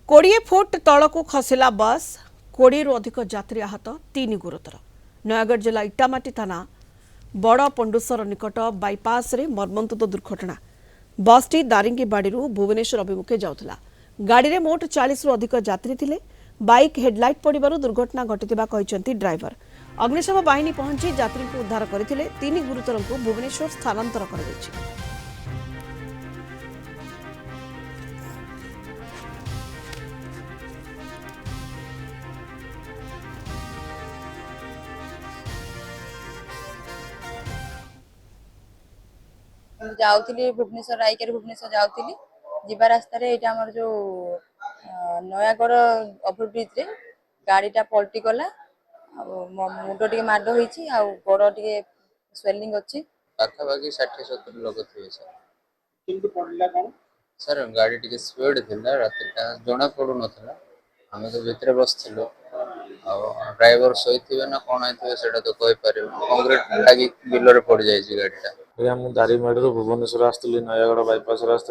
कोड़े फुट तलक खसला बस 20 रु अधिक यात्री आहत 3 गुरुतर नयागढ़ जिला इटामाटी थाना बड़ पंडुसर निकट बाईपास रे मर्मन्तुद दुर्घटना बसटी दारिंगीबाड़ी भुवनेश्वर अभिमुखे जाउथला गाड़ी रे मोट 40 रु अधिक यात्री थिले बाइक हेडलाइट पड़िबारु दुर्घटना घटिथिबा कहिसंती ड्राइवर अग्निशम बाहिनी पहुंची यात्री को उद्धार करथिले 3 गुरुतर को भुवनेश्वर स्थानांतर कर दैछि। जाऊली भुवनेश्वर रायकर भुवनेश्वर जाऊली जीवा रास्तार ये आमर जो नयागढ़ ओभरब्रिज रे गाड़ीटा पलटी गला मुंड टे माड होती गोड़ टे स्वेलिंग अच्छी पाखापाखि 60-70 लोग थे सर गाड़ी टी स्पीड थी रात जना पड़ू ना आम तो भितर बसलु ड्राइवर शोथे ना कौन है तो कहीपर कंक्रीट लगी बिल पड़ जाए गाड़ीटा मुझे दारिंगबाड़ी भुवनेश्वर आसती नयागढ़ बाईपास रास्त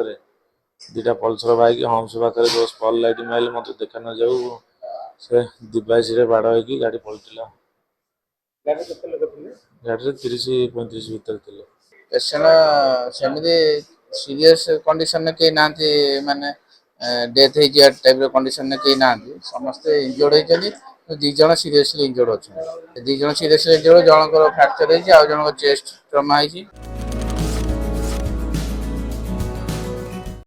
दुटा पल्सर बैक हम्स पाखे जो स्पॉट लाइट मारे मत देखा न जाऊ से डिवाइस बाड़ हो गाड़ी पलटिला गाड़ी 30-35 भर थे पेशेंट सेमती सीरियस कंडीशन कई ना माने डेथ टाइप कंडीशन कई ना समस्ते इंजर्ड होती 2 जन सीरियसली इंजर्ड अच्छा 2 जन सीरियसली इंजर्ड जनकर फ्रैक्चर होती चेस्ट ट्रमा होती।